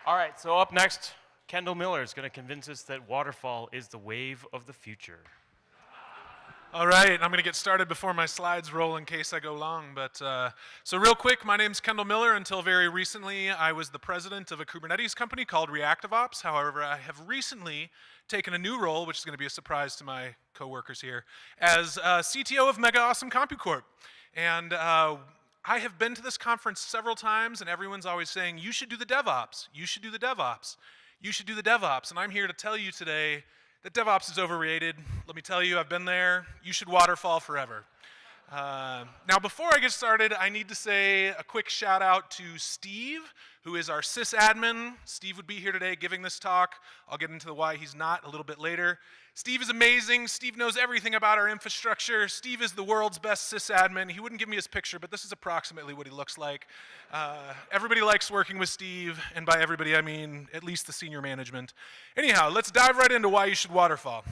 All right, so up next, Kendall Miller is going to convince us that waterfall is the wave of the future. All right, I'm going to get started before my slides roll in case I go long. So real quick, my name's Kendall Miller. Until very recently, I was the president of a Kubernetes company called ReactiveOps. However, I have recently taken a new role, which is going to be a surprise to my coworkers here, as CTO of Mega Awesome CompuCorp. And I have been to this conference several times, and everyone's always saying, you should do the DevOps. You should do the DevOps. You should do the DevOps. And I'm here to tell you today that DevOps is overrated. Let me tell you, I've been there. You should waterfall forever. Now, before I get started, I need to say a quick shout out to Steve, who is our sysadmin. Steve would be here today giving this talk. I'll get into the why he's not a little bit later. Steve is amazing. Steve knows everything about our infrastructure. Steve is the world's best sysadmin. He wouldn't give me his picture, but this is approximately what he looks like. Everybody likes working with Steve, and by everybody I mean at least the senior management. Anyhow, let's dive right into why you should waterfall.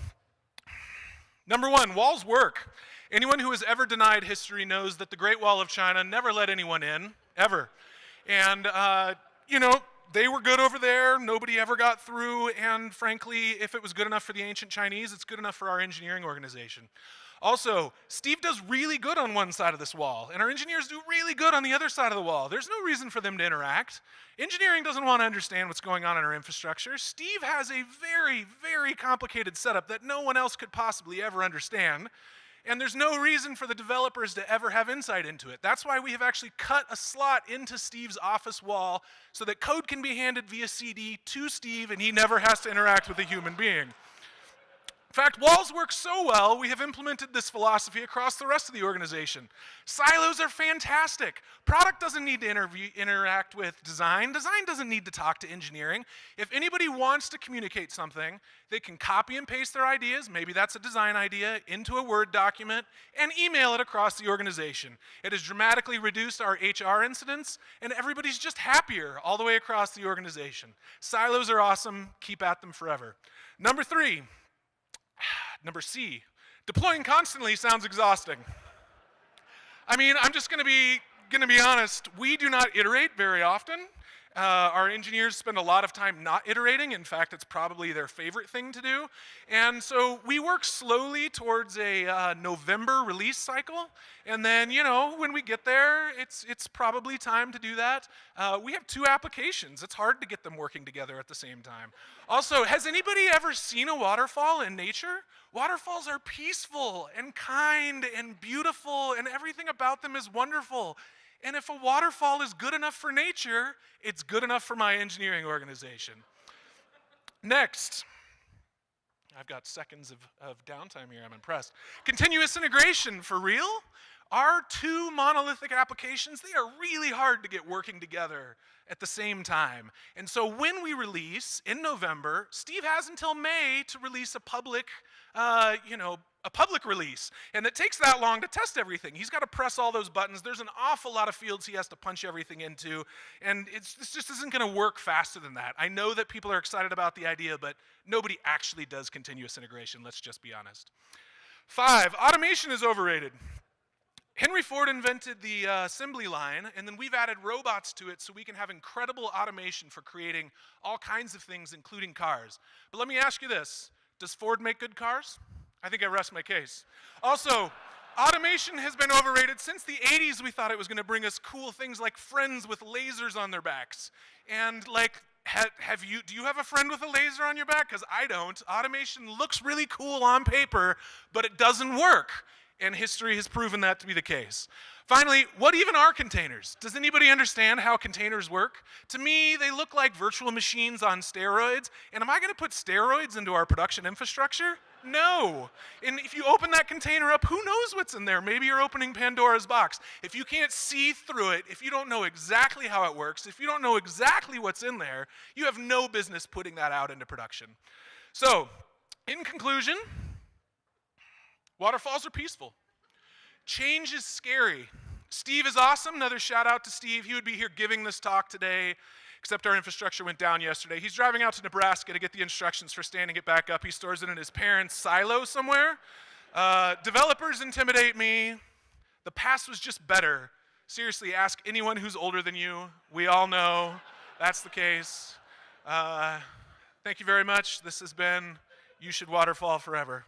Number one, walls work. Anyone who has ever denied history knows that the Great Wall of China never let anyone in, ever. And, they were good over there, nobody ever got through, and frankly, if it was good enough for the ancient Chinese, it's good enough for our engineering organization. Also, Steve does really good on one side of this wall, and our engineers do really good on the other side of the wall. There's no reason for them to interact. Engineering doesn't want to understand what's going on in our infrastructure. Steve has a very, very complicated setup that no one else could possibly ever understand. And there's no reason for the developers to ever have insight into it. That's why we have actually cut a slot into Steve's office wall so that code can be handed via CD to Steve and he never has to interact with a human being. In fact, walls work so well, we have implemented this philosophy across the rest of the organization. Silos are fantastic. Product doesn't need to interact with design. Design doesn't need to talk to engineering. If anybody wants to communicate something, they can copy and paste their ideas, maybe that's a design idea, into a Word document, and email it across the organization. It has dramatically reduced our HR incidents, and everybody's just happier all the way across the organization. Silos are awesome. Keep at them forever. Number C, deploying constantly sounds exhausting. I mean, I'm just gonna be honest, we do not iterate very often. Our engineers spend a lot of time not iterating. In fact, it's probably their favorite thing to do. And so we work slowly towards a November release cycle. And then, when we get there, it's probably time to do that. We have two applications. It's hard to get them working together at the same time. Also, has anybody ever seen a waterfall in nature? Waterfalls are peaceful and kind and beautiful, and everything about them is wonderful. And if a waterfall is good enough for nature, it's good enough for my engineering organization. Next, I've got seconds of downtime here, I'm impressed. Continuous integration, for real? Our two monolithic applications, they are really hard to get working together at the same time. And so when we release in November, Steve has until May to release a public release. And it takes that long to test everything. He's got to press all those buttons. There's an awful lot of fields he has to punch everything into. And this just isn't going to work faster than that. I know that people are excited about the idea, but nobody actually does continuous integration. Let's just be honest. 5, automation is overrated. Henry Ford invented the assembly line, and then we've added robots to it so we can have incredible automation for creating all kinds of things, including cars. But let me ask you this. Does Ford make good cars? I think I rest my case. Also, automation has been overrated. Since the 80s, we thought it was going to bring us cool things like friends with lasers on their backs. And do you have a friend with a laser on your back? Because I don't. Automation looks really cool on paper, but it doesn't work. And history has proven that to be the case. Finally, what even are containers? Does anybody understand how containers work? To me, they look like virtual machines on steroids. And am I going to put steroids into our production infrastructure? No. And if you open that container up, who knows what's in there? Maybe you're opening Pandora's box. If you can't see through it, if you don't know exactly how it works, if you don't know exactly what's in there, you have no business putting that out into production. So, in conclusion, waterfalls are peaceful. Change is scary. Steve is awesome. Another shout out to Steve. He would be here giving this talk today, except our infrastructure went down yesterday. He's driving out to Nebraska to get the instructions for standing it back up. He stores it in his parents' silo somewhere. Developers intimidate me. The past was just better. Seriously, ask anyone who's older than you. We all know that's the case. Thank you very much. This has been You Should Waterfall Forever.